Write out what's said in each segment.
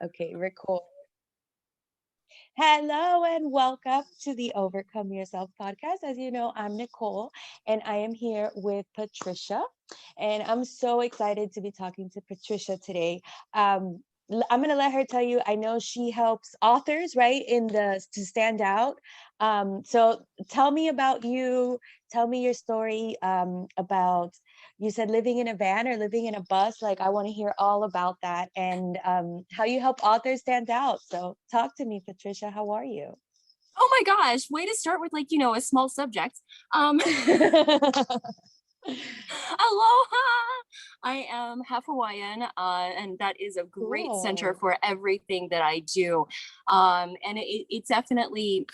Okay, record. Hello and welcome to the Overcome Yourself podcast. As you know, I'm Nicole and I am here with Patricia. And I'm so excited to be talking to Patricia today. I'm going to let her tell you, I know she helps authors, right, to stand out. So tell me about you. Tell me your story about, you said living in a van or living in a bus. Like, I want to hear all about that and how you help authors stand out. So talk to me, Patricia. How are you? Oh my gosh, way to start with a small subject. Aloha! I am half Hawaiian, and that is a great center Cool. for everything that I do. And it's definitely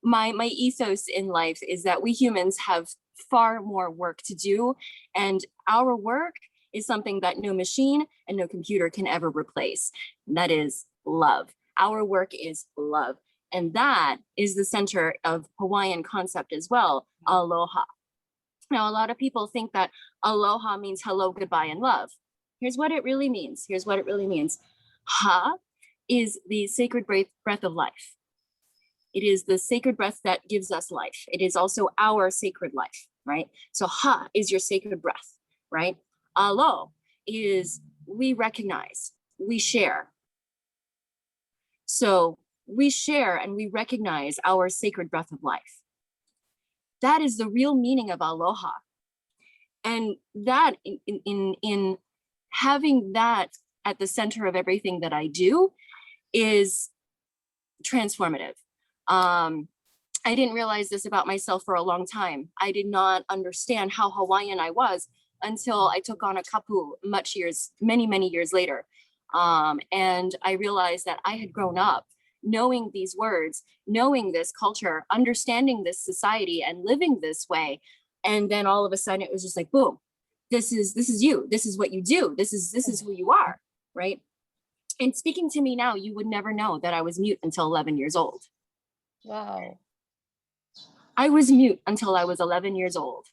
my ethos in life is that we humans have far more work to do, and our work is something that no machine and no computer can ever replace. And that is love. Our work is love. And that is the center of Hawaiian concept as well, aloha. Now, a lot of people think that aloha means hello, goodbye, and love. Here's what it really means. Ha is the sacred breath of life. It is the sacred breath that gives us life. It is also our sacred life, right? So ha is your sacred breath, right? Alo is we recognize, we share. So we share and we recognize our sacred breath of life. That is the real meaning of aloha. And that in having that at the center of everything that I do is transformative. I didn't realize this about myself for a long time. I did not understand how Hawaiian I was until I took on a kapu many years later. And I realized that I had grown up knowing these words, knowing this culture, understanding this society and living this way. And then all of a sudden it was just like, boom, this is you. This is what you do. This is who you are, right? And speaking to me now, you would never know that I was mute until 11 years old. Wow. I was mute until I was 11 years old.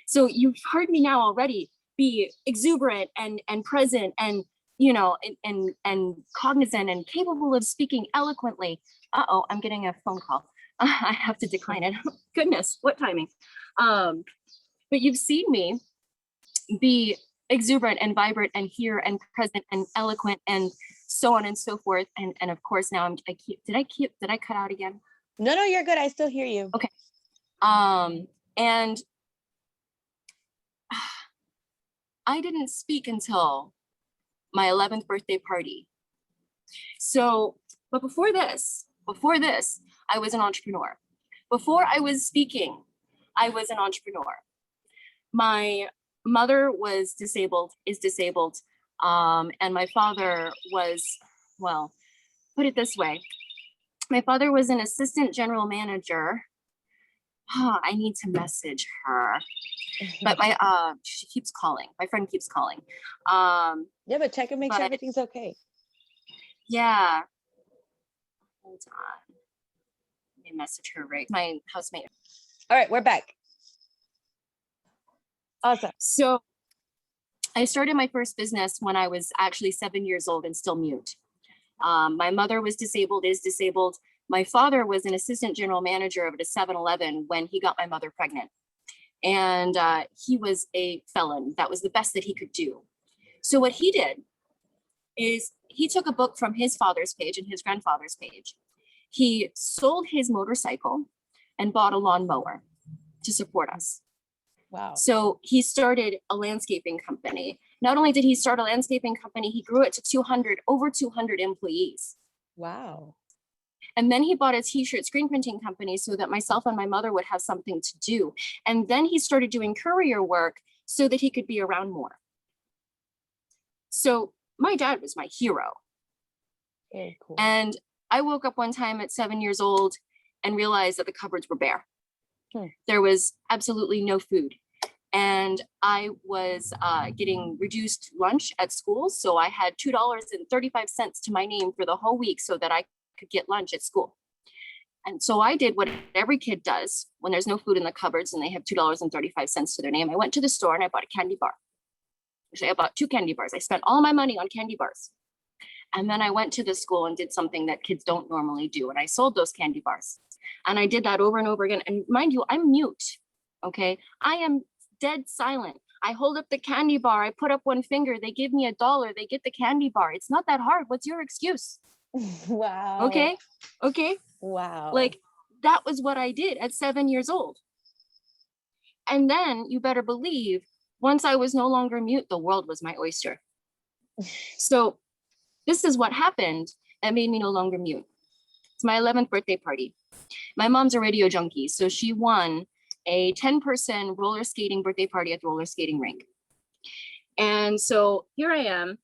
So you've heard me now already be exuberant and present and and cognizant and capable of speaking eloquently. Uh-oh, I'm getting a phone call. I have to decline it. Goodness, what timing? But you've seen me be exuberant and vibrant and here and present and eloquent and so on and so forth. And of course now did I cut out again? No, you're good. I still hear you. Okay. And I didn't speak until my 11th birthday party. So, but before this, I was an entrepreneur. Before I was speaking, I was an entrepreneur. My mother is disabled, and my father was, well, put it this way. My father was an assistant general manager. I need to message her. But she keeps calling. My friend keeps calling. Yeah, but check and make sure everything's okay. Yeah. Hold on. Let me message her, right? My housemate. All right, we're back. Awesome. So I started my first business when I was actually 7 years old and still mute. My mother was disabled, is disabled. My father was an assistant general manager of a 7-Eleven when he got my mother pregnant. And he was a felon. That was the best that he could do. So what he did is he took a book from his father's page and his grandfather's page. He sold his motorcycle and bought a lawnmower to support us. Wow. So he started a landscaping company. Not only did he start a landscaping company, he grew it to over 200 employees. Wow. And then he bought a t-shirt screen printing company so that myself and my mother would have something to do. And then he started doing courier work so that he could be around more. So my dad was my hero. Very cool. And I woke up one time at 7 years old and realized that the cupboards were bare. There was absolutely no food. And I was getting reduced lunch at school. So I had $2.35 to my name for the whole week so that I could get lunch at school. And so I did what every kid does when there's no food in the cupboards and they have $2.35 to their name. I went to the store and I bought a candy bar. Actually, I bought 2 candy bars. I spent all my money on candy bars. And then I went to the school and did something that kids don't normally do. And I sold those candy bars. And I did that over and over again. And mind you, I'm mute. Okay. I am dead silent. I hold up the candy bar. I put up one finger. They give me $1. They get the candy bar. It's not that hard. What's your excuse? Wow. Okay. Okay. Wow. Like that was what I did at 7 years old. And then you better believe, once I was no longer mute, the world was my oyster. So this is what happened that made me no longer mute. It's my 11th birthday party. My mom's a radio junkie, so she won a 10-person roller skating birthday party at the roller skating rink. And so here I am,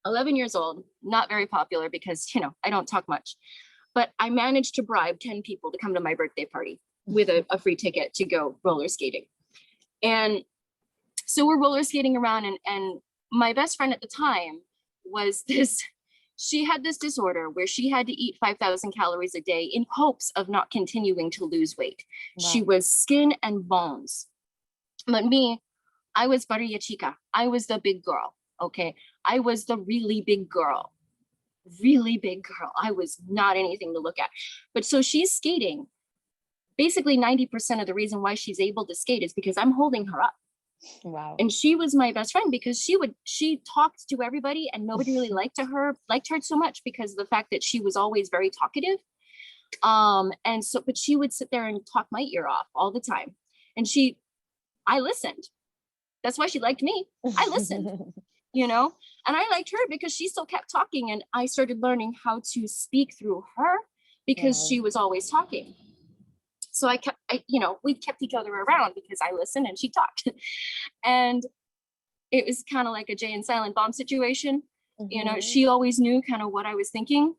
11 years old, not very popular because, you know, I don't talk much, but I managed to bribe 10 people to come to my birthday party with a free ticket to go roller skating. And so we're roller skating around, and my best friend at the time was this, she had this disorder where she had to eat 5,000 calories a day in hopes of not continuing to lose weight. Wow. She was skin and bones. But me, I was barriga chica. I was the big girl, okay? I was the really big girl. Really big girl. I was not anything to look at. But so she's skating. Basically 90% of the reason why she's able to skate is because I'm holding her up. Wow. And she was my best friend because she talked to everybody, and nobody really liked her so much because of the fact that she was always very talkative. And so, but she would sit there and talk my ear off all the time. And I listened. That's why she liked me. I listened, you know, and I liked her because she still kept talking. And I started learning how to speak through her because Wow. she was always talking. So we kept each other around because I listened and she talked. And it was kind of like a Jay and Silent Bomb situation. Mm-hmm. You know, she always knew kind of what I was thinking.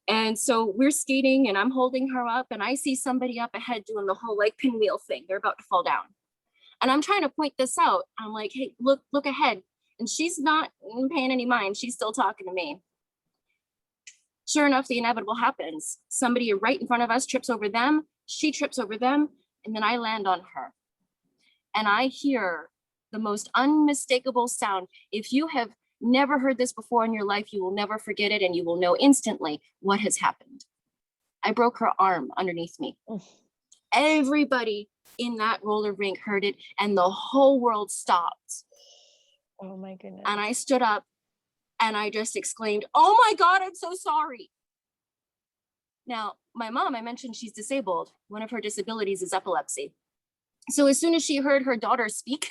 And so we're skating and I'm holding her up, and I see somebody up ahead doing the whole like pinwheel thing. They're about to fall down. And I'm trying to point this out. I'm like, hey, look ahead. And she's not paying any mind. She's still talking to me. Sure enough, the inevitable happens. Somebody right in front of us trips over them. She trips over them, and then I land on her. And I hear the most unmistakable sound. If you have never heard this before in your life, you will never forget it, and you will know instantly what has happened. I broke her arm underneath me. Everybody in that roller rink heard it, and the whole world stopped. Oh my goodness. And I stood up and I just exclaimed, "Oh my God, I'm so sorry." Now, my mom, I mentioned she's disabled. One of her disabilities is epilepsy. So as soon as she heard her daughter speak,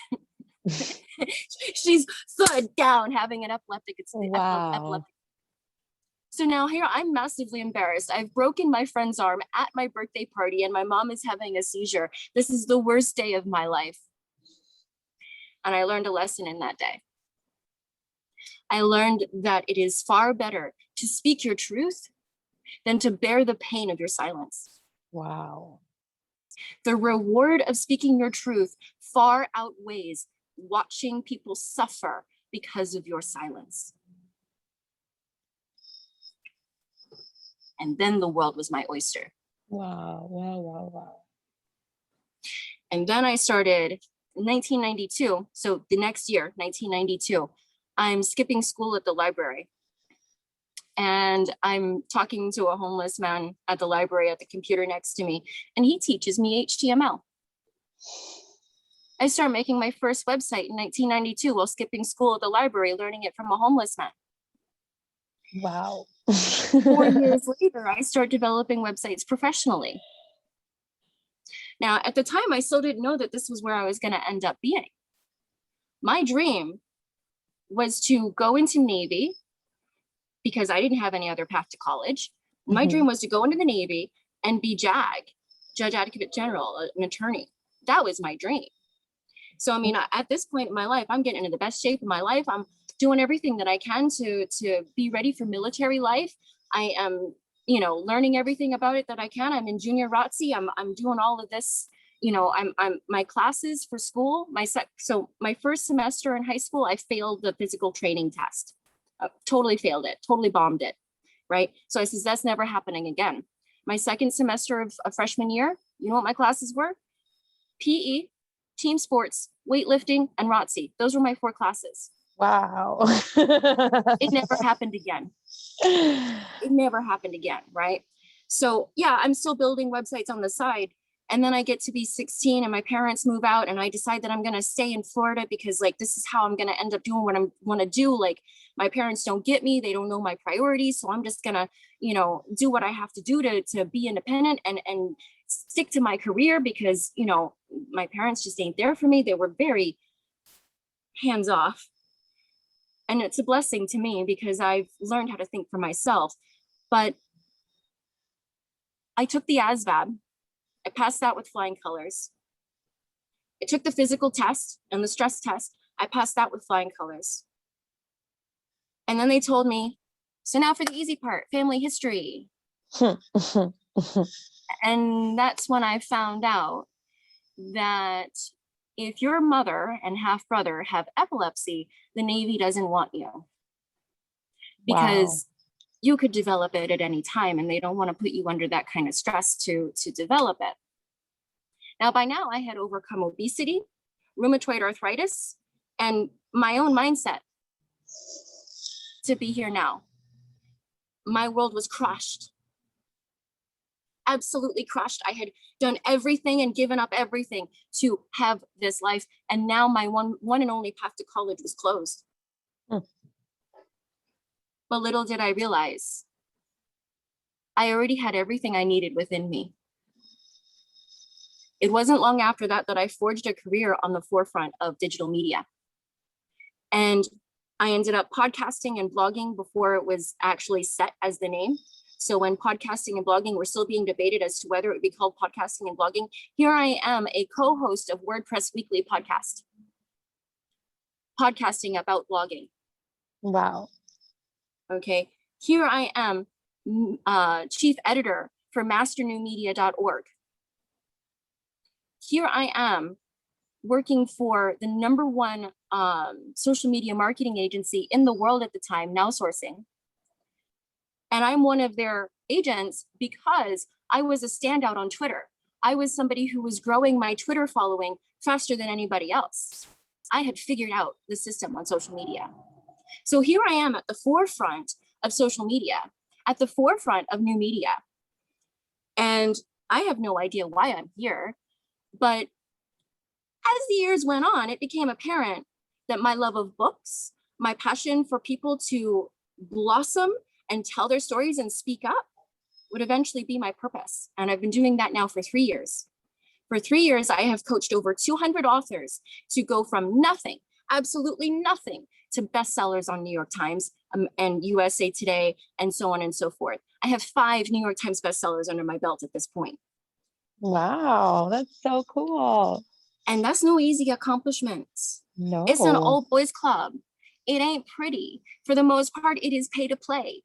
she's stood down having an epileptic. Wow. Epileptic. So now here I'm massively embarrassed. I've broken my friend's arm at my birthday party, and my mom is having a seizure. This is the worst day of my life. And I learned a lesson in that day. I learned that it is far better to speak your truth than to bear the pain of your silence. Wow. The reward of speaking your truth far outweighs watching people suffer because of your silence. And then the world was my oyster. Wow, wow, wow, wow. And then I started in 1992. So the next year, 1992, I'm skipping school at the library. And I'm talking to a homeless man at the library at the computer next to me, and he teaches me HTML. I started making my first website in 1992 while skipping school at the library, learning it from a homeless man. Wow. 4 years later, I start developing websites professionally. Now, at the time, I still didn't know that this was where I was going to end up being. My dream was to go into Navy, because I didn't have any other path to college. My dream was to go into the Navy and be JAG, Judge Advocate General, an attorney. That was my dream. So, I mean, at this point in my life, I'm getting into the best shape of my life. I'm doing everything that I can to be ready for military life. I am, learning everything about it that I can. I'm in junior ROTC. I'm doing all of this. I'm my classes for school. So my first semester in high school, I failed the physical training test. Totally failed it, totally bombed it, right? So I says, that's never happening again. My second semester of freshman year, you know what my classes were? PE, team sports, weightlifting, and ROTC. Those were my 4 classes. Wow. It never happened again. It never happened again, right? So yeah, I'm still building websites on the side. And then I get to be 16 and my parents move out and I decide that I'm going to stay in Florida because like, this is how I'm going to end up doing what I want to do. Like my parents don't get me. They don't know my priorities. So I'm just going to, do what I have to do to be independent and stick to my career because, my parents just ain't there for me. They were very hands off. And it's a blessing to me because I've learned how to think for myself. But I took the ASVAB. I passed that with flying colors. I took the physical test and the stress test. I passed that with flying colors. And then they told me, so now for the easy part, family history. And that's when I found out that if your mother and half brother have epilepsy, the Navy doesn't want you. Because you could develop it at any time and they don't want to put you under that kind of stress to develop it. Now, by now I had overcome obesity, rheumatoid arthritis, and my own mindset to be here now. My world was crushed, absolutely crushed. I had done everything and given up everything to have this life. And now my one and only path to college was closed. But little did I realize, I already had everything I needed within me. It wasn't long after that that I forged a career on the forefront of digital media. And I ended up podcasting and blogging before it was actually set as the name. So when podcasting and blogging were still being debated as to whether it would be called podcasting and blogging, here I am, a co-host of WordPress Weekly podcast, podcasting about blogging. Wow. Okay, here I am, chief editor for masternewmedia.org. Here I am working for the #1 social media marketing agency in the world at the time, Now Sourcing. And I'm one of their agents because I was a standout on Twitter. I was somebody who was growing my Twitter following faster than anybody else. I had figured out the system on social media. So here I am at the forefront of social media, at the forefront of new media. And I have no idea why I'm here, but as the years went on, it became apparent that my love of books, my passion for people to blossom and tell their stories and speak up would eventually be my purpose. And I've been doing that now for 3 years. For 3 years, I have coached over 200 authors to go from nothing, absolutely nothing, to bestsellers on New York Times and USA Today and so on and so forth. I have 5 New York Times bestsellers under my belt at this point. Wow, that's so cool. And that's no easy accomplishment. No. It's an all boys club. It ain't pretty. For the most part, it is pay to play.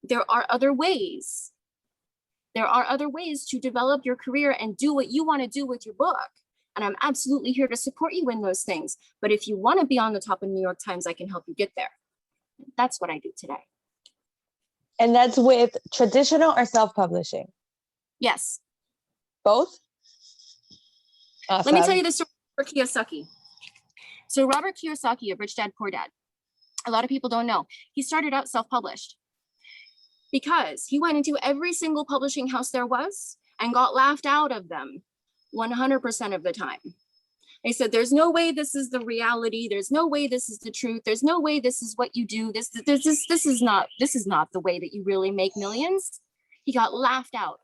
There are other ways. There are other ways to develop your career and do what you want to do with your book. And I'm absolutely here to support you in those things. But if you want to be on the top of New York Times, I can help you get there. That's what I do today. And that's with traditional or self-publishing? Yes. Both? Awesome. Let me tell you the story of Robert Kiyosaki. So Robert Kiyosaki of Rich Dad, Poor Dad, a lot of people don't know. He started out self-published because he went into every single publishing house there was and got laughed out of them 100% of the time. They said, there's no way this is the reality. There's no way this is the truth. There's no way this is what you do. This is not the way that you really make millions. He got laughed out.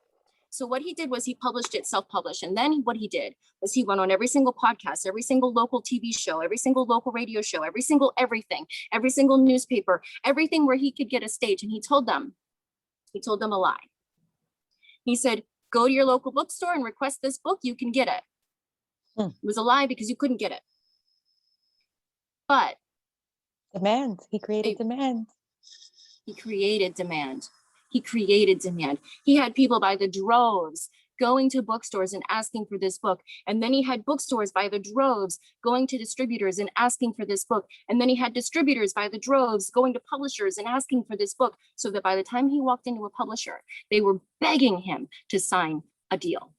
So what he did was he published it self-published. And then what he did was he went on every single podcast, every single local TV show, every single local radio show, every single everything, every single newspaper, everything where he could get a stage. And he told them a lie. He said, go to your local bookstore and request this book. You can get it. It was a lie because you couldn't get it. But demand. He created demand. He created demand. He created demand. He had people by the droves going to bookstores and asking for this book. And then he had bookstores by the droves going to distributors and asking for this book. And then he had distributors by the droves going to publishers and asking for this book, so that by the time he walked into a publisher, they were begging him to sign a deal.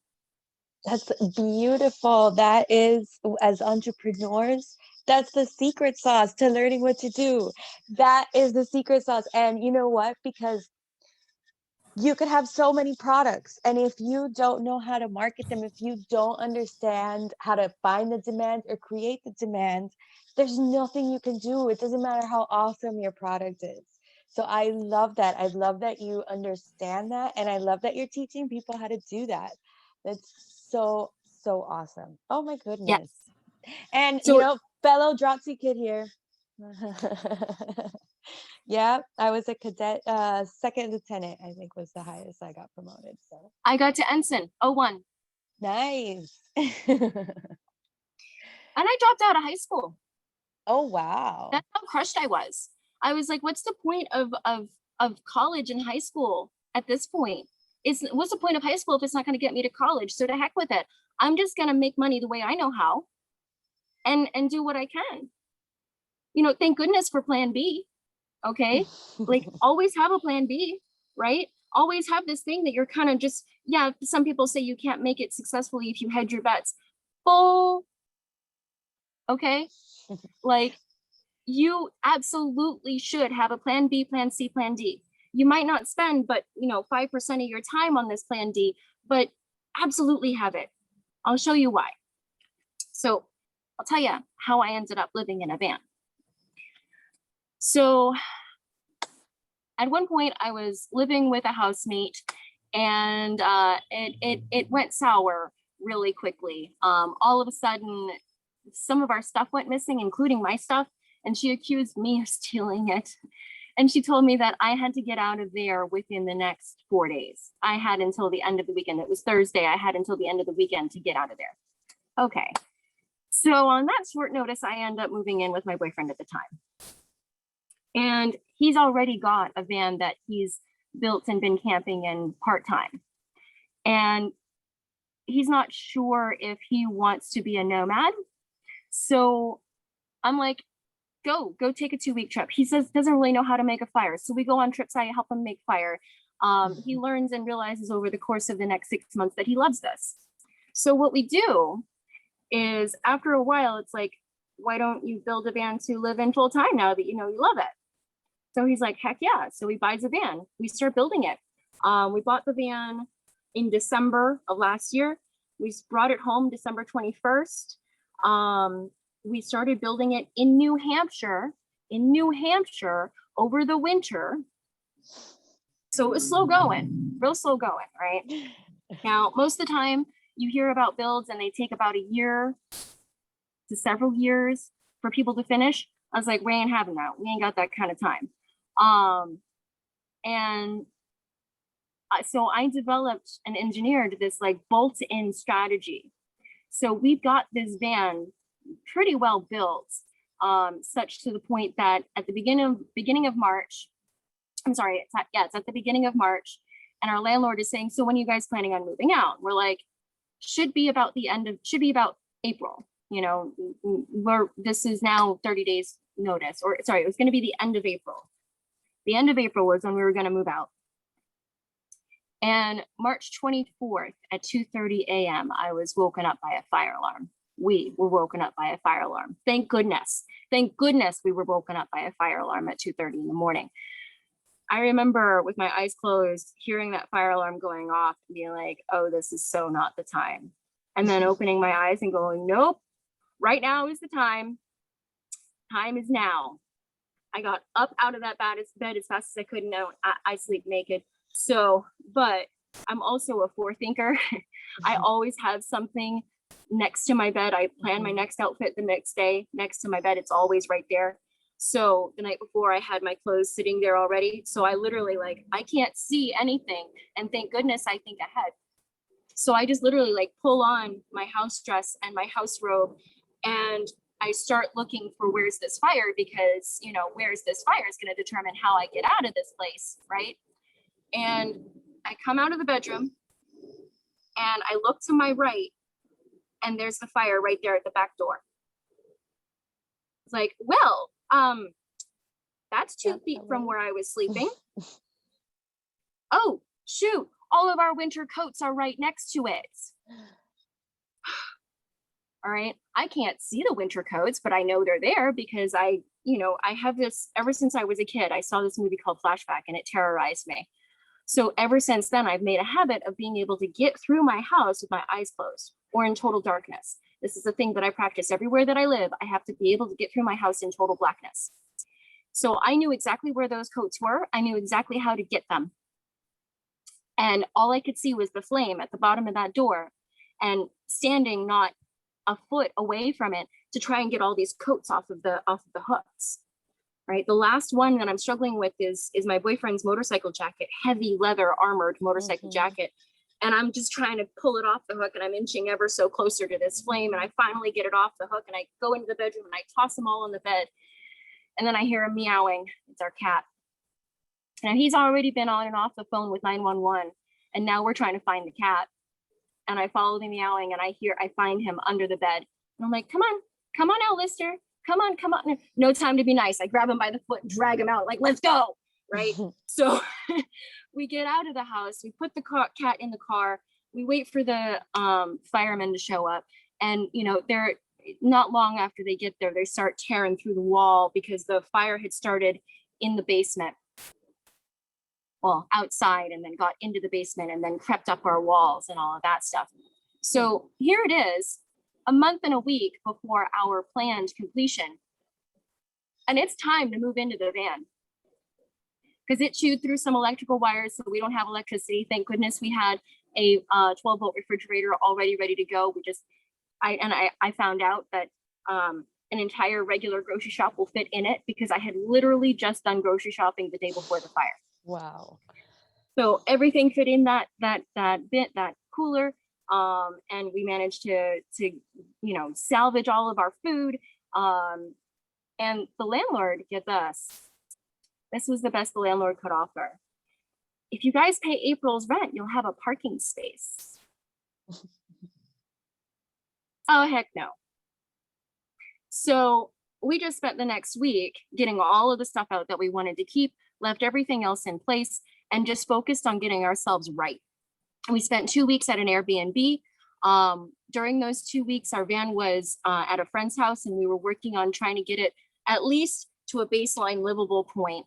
That's beautiful. That is, as entrepreneurs, That's the secret sauce to learning what to do. That is the secret sauce. And you know what? Because you could have so many products, and if you don't know how to market them, if you don't understand how to find the demand or create the demand, there's nothing you can do. It doesn't matter how awesome your product is. So I love that. I love that you understand that, and I love that you're teaching people how to do that. That's so awesome. Oh my Yes. goodness. And So fellow Dropsy kid here. Yeah, I was a cadet, second lieutenant, I think was the highest I got promoted. So I got to ensign, 01. nice. And I dropped out of high school. Oh, wow. That's how crushed I was. I was like, what's the point of college and high school at this point? What's the point of high school if it's not going to get me to college? So to heck with it. I'm just going to make money the way I know how and do what I can. Thank goodness for plan B. Okay. Like always have a plan B, right? Always have this thing that you're kind of just, yeah, some people say you can't make it successfully if you hedge your bets. Bull. Okay. Like you absolutely should have a plan B, plan C, plan D. You might not spend, but 5% of your time on this plan D, but absolutely have it. I'll show you why. So I'll tell you how I ended up living in a van. So at one point I was living with a housemate, and it went sour really quickly. All of a sudden, some of our stuff went missing, including my stuff, and she accused me of stealing it. And she told me that I had to get out of there within the next 4 days. I had until the end of the weekend. It was Thursday. I had until the end of the weekend to get out of there. Okay. So on that short notice, I end up moving in with my boyfriend at the time. And he's already got a van that he's built and been camping in part-time. And he's not sure if he wants to be a nomad. So I'm like, go take a 2-week trip. He says doesn't really know how to make a fire. So we go on trips. I help him make fire. He learns and realizes over the course of the next 6 months that he loves this. So what we do is after a while, it's like, why don't you build a van to live in full time now that you love it? So he's like, heck yeah. So he buys a van. We start building it. We bought the van in December of last year. We brought it home December 21st. We started building it in New Hampshire over the winter. So it was slow going, real slow going, right? Now, most of the time you hear about builds and they take about a year to several years for people to finish. I was like, we ain't having that. We ain't got that kind of time. So I developed and engineered this like bolt-in strategy. So we've got this van pretty well built, such to the point that at the beginning of March, it's at the beginning of March, and our landlord is saying, so when are you guys planning on moving out? We're like, should be about April. This is now 30 days notice, or sorry, it was going to be the end of April. The end of April was when we were going to move out. And March 24th at 2:30 a.m., I was woken up by a fire alarm. We were woken up by a fire alarm. Thank goodness. Thank goodness we were woken up by a fire alarm at 2:30 in the morning. I remember with my eyes closed, hearing that fire alarm going off and being like, oh, this is so not the time. And then opening my eyes and going, nope, right now is the time. Time is now. I got up out of that bed as fast as I could. Now I sleep naked. So, but I'm also a forethinker. I always have something next to my bed. I plan my next outfit the next day next to my bed. It's always right there. So the night before I had my clothes sitting there already. So I literally I can't see anything. And thank goodness I think ahead. So I just literally pull on my house dress and my house robe, and I start looking for where's this fire, because, where's this fire is going to determine how I get out of this place, right? And I come out of the bedroom and I look to my right, and there's the fire right there at the back door. It's like, well, that's 2 feet from where I was sleeping. Oh, shoot, all of our winter coats are right next to it. All right. I can't see the winter coats, but I know they're there because I have this ever since I was a kid. I saw this movie called Flashback and it terrorized me. So ever since then, I've made a habit of being able to get through my house with my eyes closed or in total darkness. This is a thing that I practice everywhere that I live. I have to be able to get through my house in total blackness. So I knew exactly where those coats were. I knew exactly how to get them. And all I could see was the flame at the bottom of that door and standing not a foot away from it to try and get all these coats off of the hooks. Right. The last one that I'm struggling with is my boyfriend's motorcycle jacket, heavy leather armored motorcycle jacket. And I'm just trying to pull it off the hook and I'm inching ever so closer to this flame. And I finally get it off the hook and I go into the bedroom and I toss them all on the bed. And then I hear him meowing. It's our cat. And he's already been on and off the phone with 911. And now we're trying to find the cat. And I follow the meowing and I find him under the bed. And I'm like, come on out, Lister. Come on. No time to be nice. I grab him by the foot and drag him out, like, let's go. Right. So we get out of the house. We put the cat in the car. We wait for the firemen to show up. And, they're not long after they get there, they start tearing through the wall because the fire had started in the basement. Well, outside, and then got into the basement and then crept up our walls and all of that stuff. So here it is, a month and a week before our planned completion. And it's time to move into the van because it chewed through some electrical wires. So we don't have electricity. Thank goodness we had a 12-volt refrigerator already ready to go. I found out that an entire regular grocery shop will fit in it because I had literally just done grocery shopping the day before the fire. Wow. So everything fit in that cooler. And we managed to salvage all of our food. And the landlord, get this was the best the landlord could offer. If you guys pay April's rent, you'll have a parking space. Oh, heck no. So we just spent the next week getting all of the stuff out that we wanted to keep, left everything else in place, and just focused on getting ourselves right. We spent 2 weeks at an Airbnb. During those 2 weeks, our van was at a friend's house, and we were working on trying to get it at least to a baseline livable point.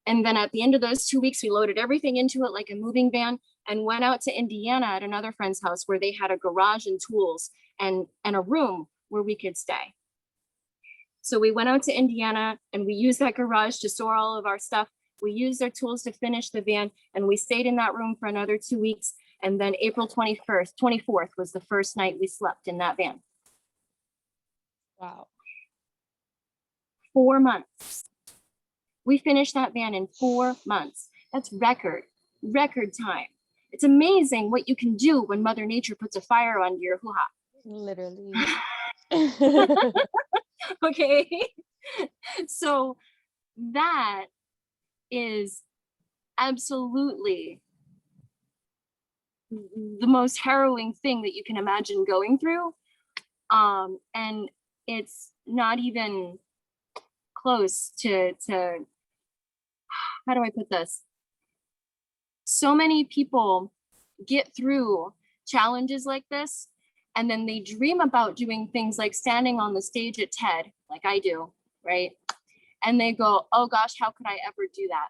And then at the end of those 2 weeks, we loaded everything into it like a moving van and went out to Indiana at another friend's house where they had a garage and tools and a room where we could stay. So we went out to Indiana and we used that garage to store all of our stuff. We used our tools to finish the van, and we stayed in that room for another 2 weeks. And then April 24th was the first night we slept in that van. Wow. 4 months. We finished that van in 4 months. That's record time. It's amazing what you can do when Mother Nature puts a fire under your hoo-ha. Literally. Okay. So that is absolutely the most harrowing thing that you can imagine going through. And it's not even close to how do I put this? So many people get through challenges like this, and then they dream about doing things like standing on the stage at TED, like I do, right? And they go, oh gosh, how could I ever do that?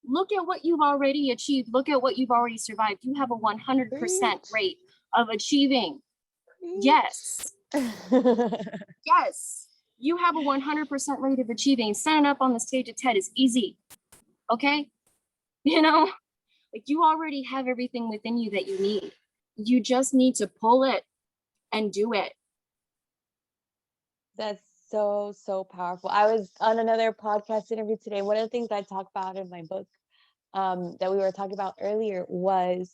Look at what you've already achieved. Look at what you've already survived. You have a 100% rate of achieving. Yes. Yes. You have a 100% rate of achieving. Standing up on the stage at TED is easy. Okay? Like you already have everything within you that you need. You just need to pull it and do it. That's so powerful. I was on another podcast interview today. One of the things I talk about in my book that we were talking about earlier was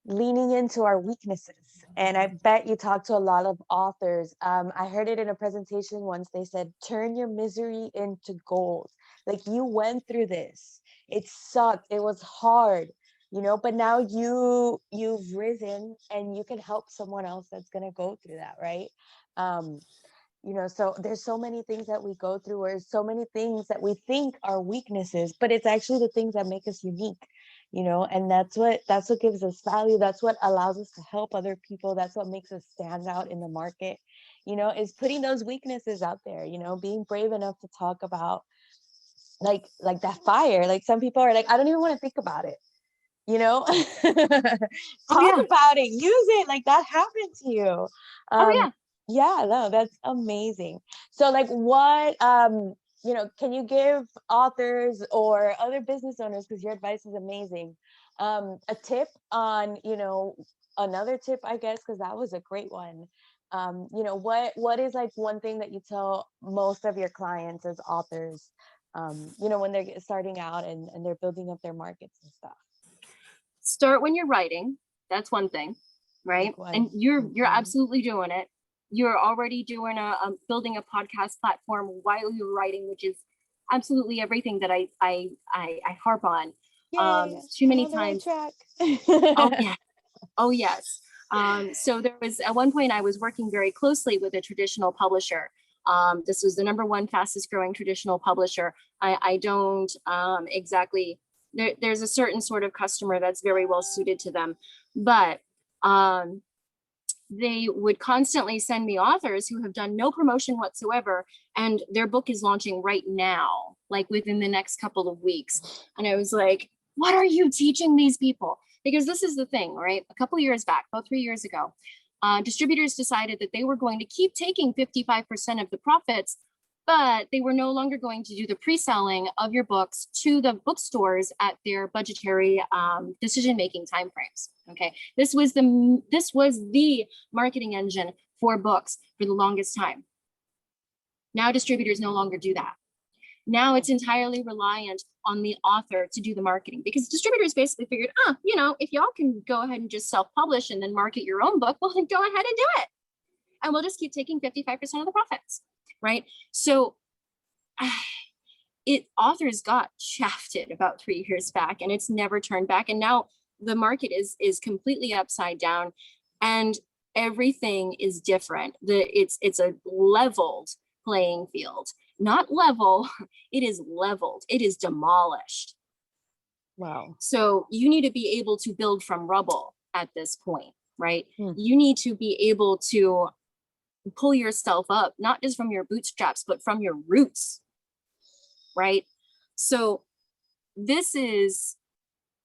leaning into our weaknesses. And I bet you talk to a lot of authors. I heard it in a presentation once. They said, turn your misery into gold. Like you went through this. It sucked. It was hard, but now you've risen and you can help someone else that's going to go through that. Right. So there's so many things that we go through, or so many things that we think are weaknesses, but it's actually the things that make us unique. and that's what gives us value. That's what allows us to help other people. That's what makes us stand out in the market, is putting those weaknesses out there, being brave enough to talk about like that fire. Like some people are like, I don't even want to think about it, Oh talk yeah. about it, use it, like that happened to you. Oh um yeah. yeah, no, that's amazing. So like what, can you give authors or other business owners, because your advice is amazing, a tip on, another tip, I guess, because that was a great one. What is like one thing that you tell most of your clients as authors, when they're starting out and they're building up their markets and stuff? Start when you're writing. That's one thing, right? Big one. And you're Mhm. absolutely doing it. You're already doing building a podcast platform while you're writing, which is absolutely everything that I harp on Yay, too I'm many on the right times. track. Oh yeah. Oh yes. So there was at one point I was working very closely with a traditional publisher. This was the number one fastest growing traditional publisher. I don't exactly, there's a certain sort of customer that's very well suited to them, but um, they would constantly send me authors who have done no promotion whatsoever, and their book is launching right now, like within the next couple of weeks. And I was like, what are you teaching these people? Because this is the thing, right? A couple years back, about 3 years ago, distributors decided that they were going to keep taking 55% of the profits, but they were no longer going to do the pre-selling of your books to the bookstores at their budgetary decision-making timeframes. Okay, this was the marketing engine for books for the longest time. Now distributors no longer do that. Now it's entirely reliant on the author to do the marketing, because distributors basically figured, if y'all can go ahead and just self-publish and then market your own book, well, then go ahead and do it. And we'll just keep taking 55% of the profits, right? So authors got shafted about 3 years back, and it's never turned back. And now the market is completely upside down, and everything is different. It's a leveled playing field. Not level, it is leveled. It is demolished. Wow. So you need to be able to build from rubble at this point, right? Hmm. You need to be able to pull yourself up, not just from your bootstraps, but from your roots, right? So this is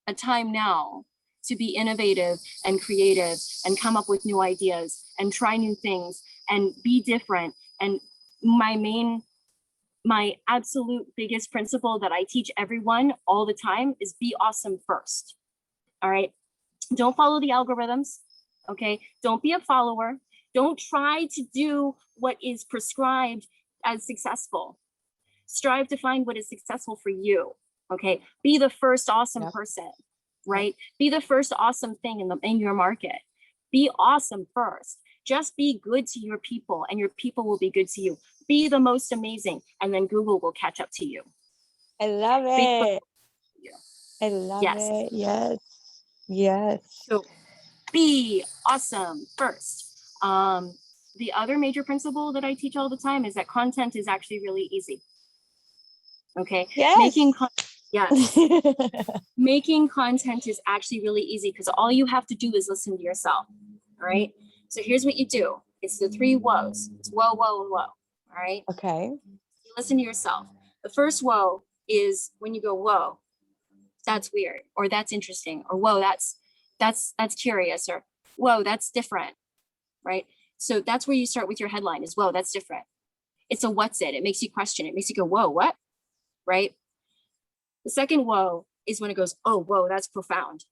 a time now to be innovative and creative and come up with new ideas and try new things and be different. And my absolute biggest principle that I teach everyone all the time is be awesome first. All right. Don't follow the algorithms. Okay. Don't be a follower. Don't try to do what is prescribed as successful. Strive to find what is successful for you. Okay. Be the first awesome person, right? Be the first awesome thing in your market. Be awesome first. Just be good to your people, and your people will be good to you. Be the most amazing, and then Google will catch up to you. I love it. I love Yes. it. Yes. Yes. So be awesome first. The other major principle that I teach all the time is that content is actually really easy. Okay. Yes. Yes. Making content is actually really easy because all you have to do is listen to yourself. All right. So here's what you do. It's the 3 woes. It's woe, woe, and woe. All right. Okay. You listen to yourself. The first woe is when you go, whoa, that's weird, or that's interesting, or whoa, that's curious, or whoa, that's different. Right. So that's where you start with your headline is, whoa, that's different. It's a what's it. It makes you question. It makes you go, whoa, what? Right. The second whoa is when it goes, oh, whoa, that's profound.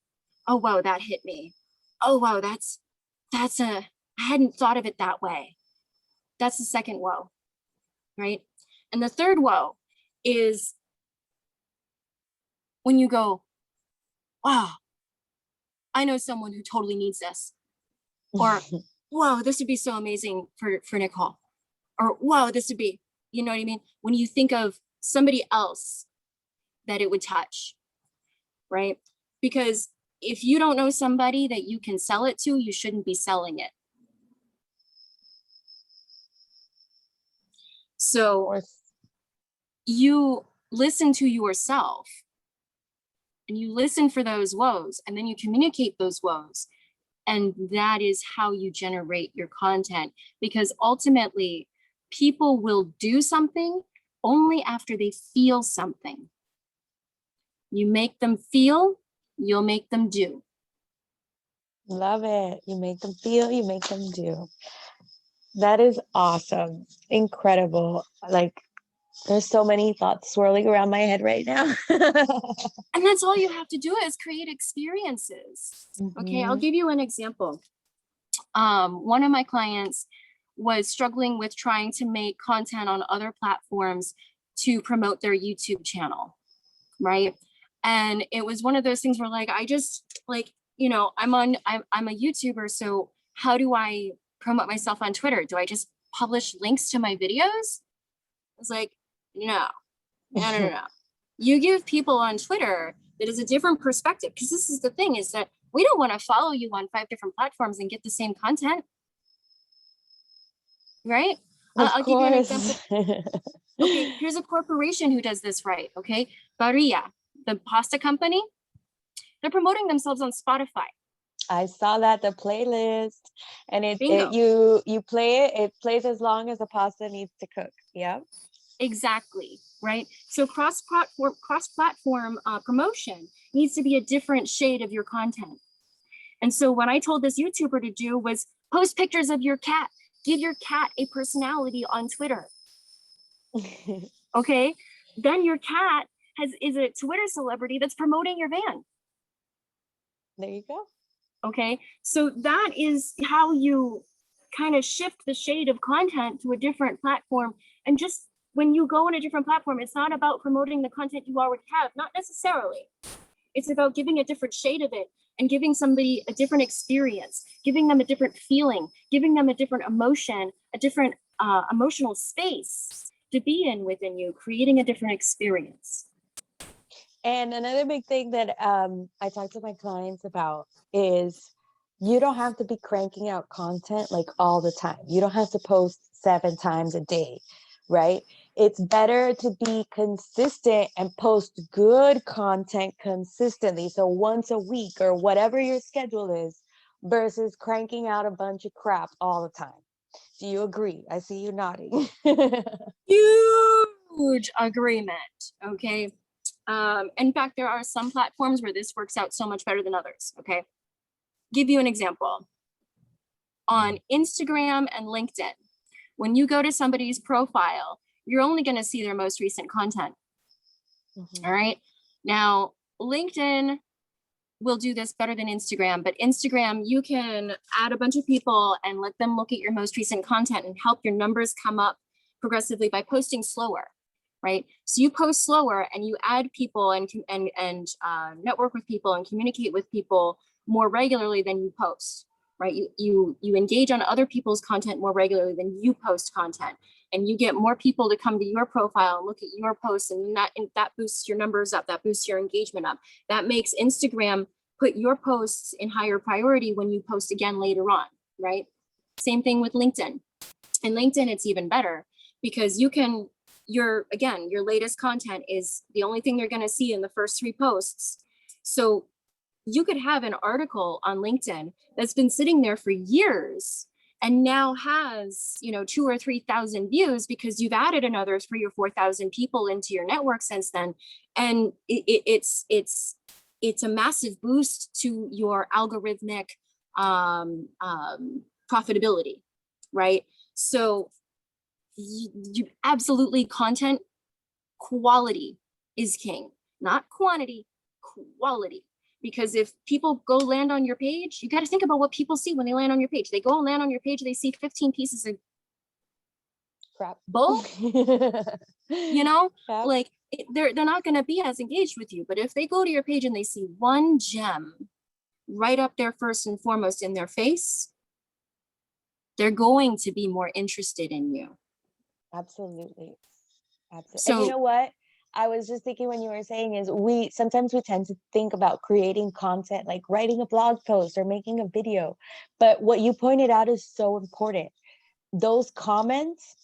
Oh, whoa, that hit me. Oh, whoa, I hadn't thought of it that way. That's the second whoa, right? And the third whoa is when you go, wow, I know someone who totally needs this. Or, whoa, this would be so amazing for Nicole. Or, whoa, this would be, you know what I mean? When you think of somebody else that it would touch, right? Because if you don't know somebody that you can sell it to, you shouldn't be selling it. So you listen to yourself and you listen for those woes, and then you communicate those woes. And that is how you generate your content, because ultimately people will do something only after they feel something. You make them feel, you'll make them do. Love it. You make them feel, you make them do. That is awesome. Incredible. Like, there's so many thoughts swirling around my head right now. And that's all you have to do is create experiences. Okay, I'll give you an example. One of my clients was struggling with trying to make content on other platforms to promote their YouTube channel, right? And it was one of those things where like, I just like, you know, I'm a YouTuber, so how do I promote myself on Twitter? Do I just publish links to my videos? I was like, no. You give people on Twitter that is a different perspective, because this is the thing, is that we don't want to follow you on 5 different platforms and get the same content, right? I'll give you an example. Okay, here's a corporation who does this right, okay? Barilla, the pasta company, they're promoting themselves on Spotify. I saw that, the playlist, and you play it, it plays as long as the pasta needs to cook. Yeah. Exactly, right? So cross-platform promotion needs to be a different shade of your content. And so what I told this YouTuber to do was post pictures of your cat. Give your cat a personality on Twitter. Okay? Then your cat is a Twitter celebrity that's promoting your van. There you go. Okay? So that is how you kind of shift the shade of content to a different platform. And just when you go on a different platform, it's not about promoting the content you already have, not necessarily. It's about giving a different shade of it and giving somebody a different experience, giving them a different feeling, giving them a different emotion, a different emotional space to be in within you, creating a different experience. And another big thing that I talk to my clients about is you don't have to be cranking out content like all the time. You don't have to post 7 times a day, right? It's better to be consistent and post good content consistently. So once a week or whatever your schedule is, versus cranking out a bunch of crap all the time. Do you agree? I see you nodding. Huge agreement. Okay. In fact, there are some platforms where this works out so much better than others. Okay. Give you an example. On Instagram and LinkedIn, when you go to somebody's profile, you're only going to see their most recent content. All right. Now, LinkedIn will do this better than Instagram, but Instagram, you can add a bunch of people and let them look at your most recent content and help your numbers come up progressively by posting slower, right? So you post slower and you add people and network with people and communicate with people more regularly than you post, right? You engage on other people's content more regularly than you post content, and you get more people to come to your profile and look at your posts, and that boosts your numbers up, that boosts your engagement up. That makes Instagram put your posts in higher priority when you post again later on, right? Same thing with LinkedIn. In LinkedIn, it's even better because your latest content is the only thing they're going to see in the first 3 posts. So you could have an article on LinkedIn that's been sitting there for years and now has, 2,000 or 3,000 views because you've added another 3,000 or 4,000 people into your network since then. And it's a massive boost to your algorithmic profitability, right? So you absolutely, content quality is king, not quantity, quality. Because if people go land on your page, you got to think about what people see when they land on your page. They go and land on your page, they see 15 pieces of crap, bull, Crap. like they're not going to be as engaged with you. But if they go to your page and they see one gem right up there first and foremost in their face, they're going to be more interested in you. Absolutely. So, and you know what? I was just thinking when you were saying is sometimes we tend to think about creating content, like writing a blog post or making a video. But what you pointed out is so important. those comments,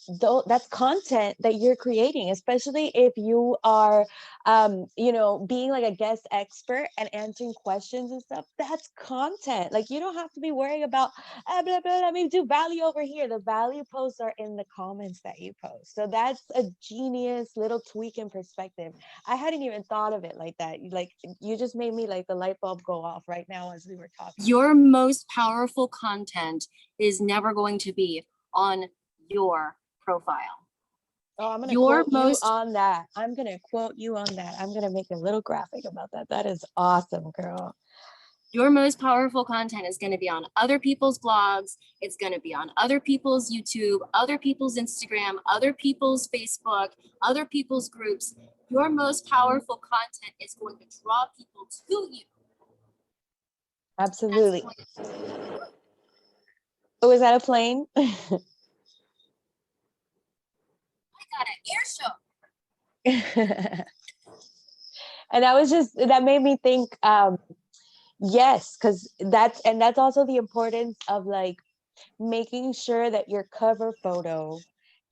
that's content that you're creating, especially if you are being like a guest expert and answering questions and stuff. That's content. Like, you don't have to be worrying about blah, blah, let me do value over here. The value posts are in the comments that you post. So that's a genius little tweak in perspective. I hadn't even thought of it like that. Like, you just made me like the light bulb go off right now as we were talking. Your most powerful content is never going to be on your profile. Oh, I'm going to quote you on that. I'm going to quote you on that. I'm going to make a little graphic about that. That is awesome, girl. Your most powerful content is going to be on other people's blogs. It's going to be on other people's YouTube, other people's Instagram, other people's Facebook, other people's groups. Your most powerful content is going to draw people to you. Absolutely. Oh, is that a plane? I got an air show. And that made me think, yes, because that's also the importance of like making sure that your cover photo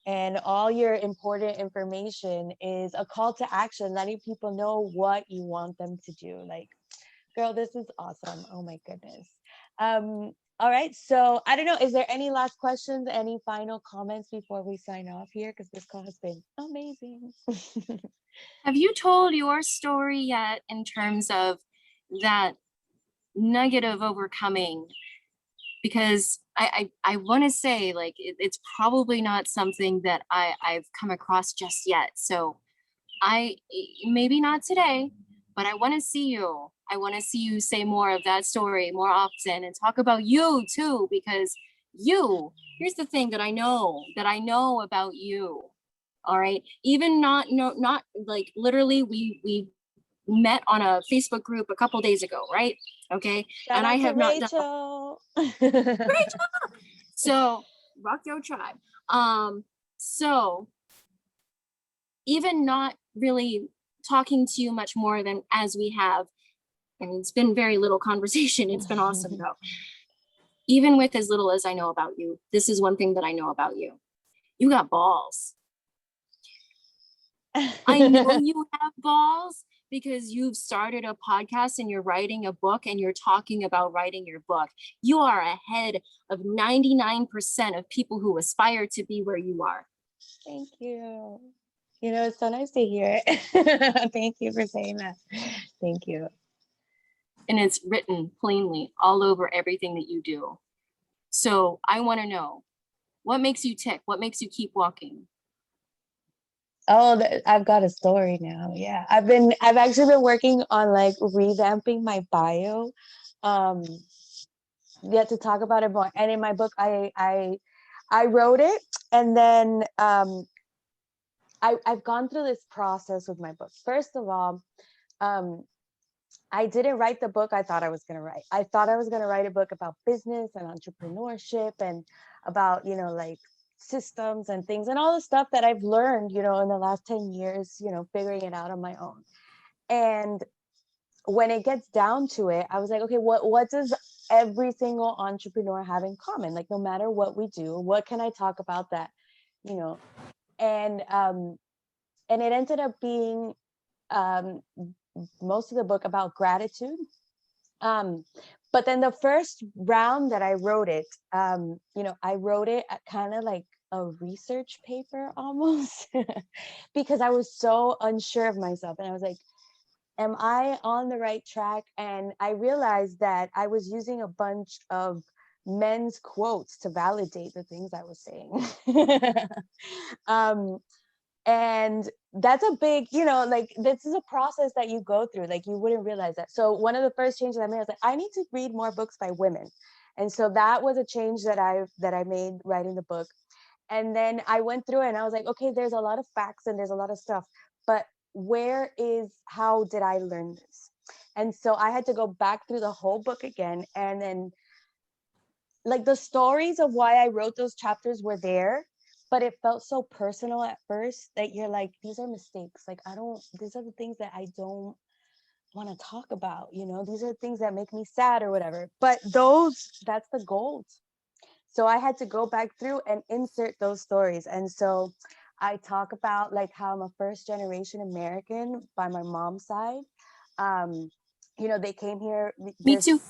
and all your important information is a call to action, letting people know what you want them to do. Like, girl, this is awesome. Oh my goodness. All right, so I don't know, is there any last questions, any final comments before we sign off here? Because this call has been amazing. Have you told your story yet in terms of that nugget of overcoming? Because I want to say, like, it's probably not something that I've come across just yet. So maybe not today, but I want to see you. I want to see you say more of that story more often and talk about you too, because here's the thing that I know about you. All right. Even not like literally we met on a Facebook group a couple days ago, right? Okay. Shout and out I have to not Rachel. Rachel. So rock your tribe. So even not really talking to you much more than as we have, and it's been very little conversation. It's been awesome though. Even with as little as I know about you, this is one thing that I know about you. You got balls. I know you have balls because you've started a podcast and you're writing a book and you're talking about writing your book. You are ahead of 99% of people who aspire to be where you are. Thank you. You know, it's so nice to hear it. Thank you for saying that. Thank you. And it's written plainly all over everything that you do. So I want to know, what makes you tick? What makes you keep walking? Oh, I've got a story now. Yeah, I've actually been working on like revamping my bio, yet to talk about it more. And in my book, I wrote it, and then I've gone through this process with my book. First of all, I didn't write the book I thought I was going to write. I thought I was going to write a book about business and entrepreneurship and about, like systems and things and all the stuff that I've learned, in the last 10 years, figuring it out on my own. And when it gets down to it, I was like, okay, what does every single entrepreneur have in common? Like, no matter what we do, what can I talk about that, and it ended up being most of the book about gratitude. But then the first round that I wrote it, I wrote it kind of like a research paper almost because I was so unsure of myself. And I was like, am I on the right track? And I realized that I was using a bunch of men's quotes to validate the things I was saying. And that's a big, like, this is a process that you go through. Like, you wouldn't realize that. So one of the first changes I made, I was like, I need to read more books by women. And so that was a change that I made writing the book. And then I went through it and I was like, okay, there's a lot of facts and there's a lot of stuff, but how did I learn this? And so I had to go back through the whole book again. And then like the stories of why I wrote those chapters were there, but it felt so personal at first that you're like, these are mistakes. Like, these are the things that I don't want to talk about. These are things that make me sad or whatever, but that's the gold. So I had to go back through and insert those stories. And so I talk about like how I'm a first generation American by my mom's side. Um, they came here. Me too.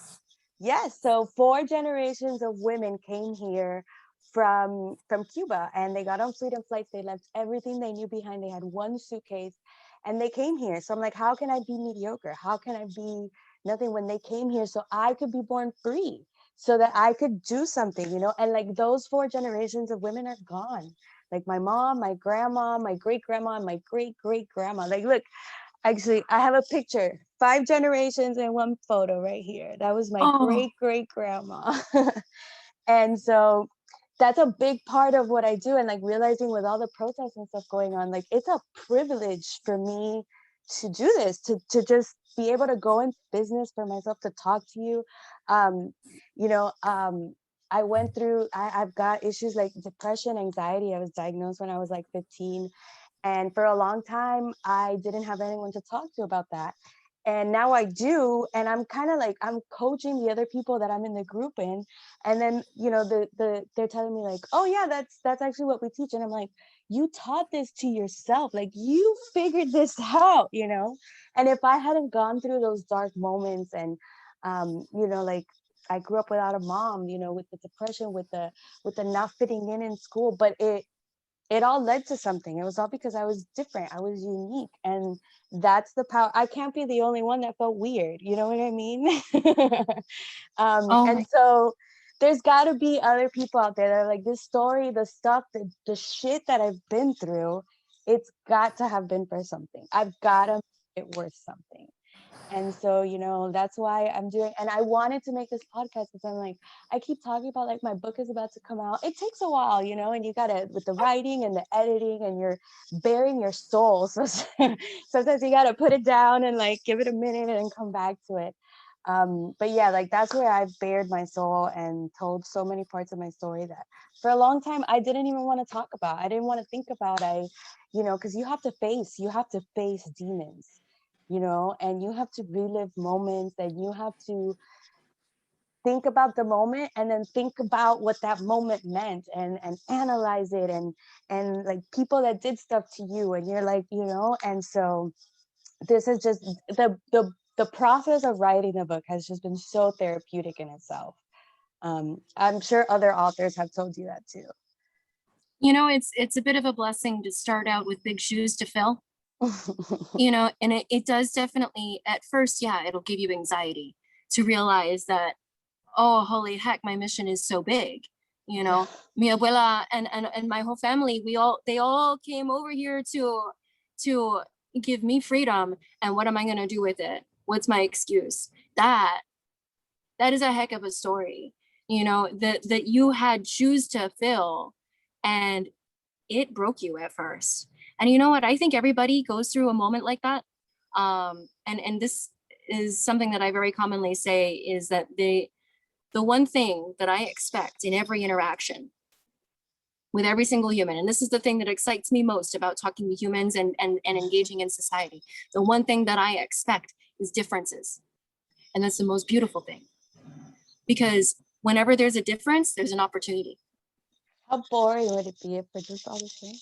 Yes, so four generations of women came here from Cuba, and they got on freedom flights. They left everything they knew behind. They had one suitcase and they came here. So I'm like, how can I be mediocre? How can I be nothing when they came here so I could be born free, so that I could do something, And like those four generations of women are gone. Like my mom, my grandma, my great grandma, and my great great grandma. Like, look, actually, I have a picture, 5 generations in one photo right here. That was my Oh, great great grandma. And so that's a big part of what I do. And like realizing with all the protests and stuff going on, like it's a privilege for me to do this, to just be able to go into business for myself, to talk to you. Um, you know, um, I went through, I've got issues like depression, anxiety. I was diagnosed when I was like 15. And for a long time, I didn't have anyone to talk to about that. And now I do. And I'm kind of like, I'm coaching the other people that I'm in the group in. And then, they're telling me like, oh yeah, that's actually what we teach. And I'm like, you taught this to yourself. Like you figured this out. And if I hadn't gone through those dark moments and, like I grew up without a mom, with the depression, with the not fitting in school, but it all led to something. It was all because I was different. I was unique. And that's the power. I can't be the only one that felt weird. You know what I mean? oh And my, so there's got to be other people out there that are like, this story, the stuff, the shit that I've been through, it's got to have been for something. I've got to make it worth something. And so, that's why I'm doing, and I wanted to make this podcast because I'm like, I keep talking about like my book is about to come out. It takes a while, and you gotta, with the writing and the editing, and you're bearing your soul. So sometimes you gotta put it down and like give it a minute and then come back to it. But yeah, like that's where I've bared my soul and told so many parts of my story that for a long time I didn't even want to talk about. I didn't want to think about. Because you have to face demons, and you have to relive moments, and you have to think about the moment and then think about what that moment meant, and analyze it, and like people that did stuff to you, and you're like, and so this is just the process of writing a book has just been so therapeutic in itself. I'm sure other authors have told you that too. it's a bit of a blessing to start out with big shoes to fill. And it does definitely at first, yeah, it'll give you anxiety to realize that, oh, holy heck, my mission is so big. Mi abuela and my whole family, they all came over here to give me freedom. And what am I going to do with it? What's my excuse? That is a heck of a story, that you had shoes to fill, and it broke you at first. And you know what? I think everybody goes through a moment like that. And this is something that I very commonly say, is that the one thing that I expect in every interaction with every single human, and this is the thing that excites me most about talking to humans and engaging in society, the one thing that I expect is differences. And that's the most beautiful thing. Because whenever there's a difference, there's an opportunity. How boring would it be if we're just all the same?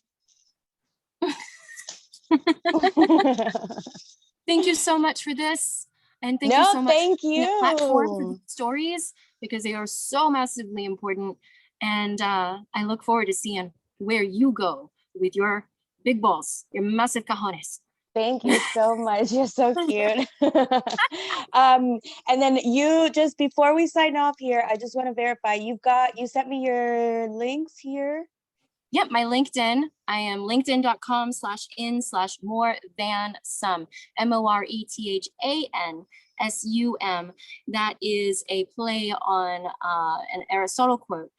Thank you so much for this. And thank you No, so much thank for the platform for you. these stories, because they are so massively important. And I look forward to seeing where you go with your big balls, your massive cajones. Thank you so much. You're so cute. And then you, just before we sign off here, I just want to verify you sent me your links here. Yep, my LinkedIn. I am linkedin.com/in/more than some, MORETHANSUM. That is a play on an Aristotle quote,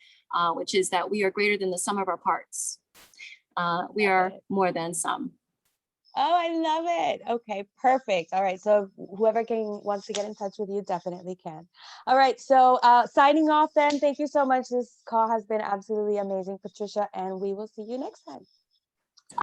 which is that we are greater than the sum of our parts. We are more than some. Oh, I love it. Okay, perfect. All right. So whoever wants to get in touch with you definitely can. All right. So signing off then. Thank you so much. This call has been absolutely amazing, Patricia, and we will see you next time.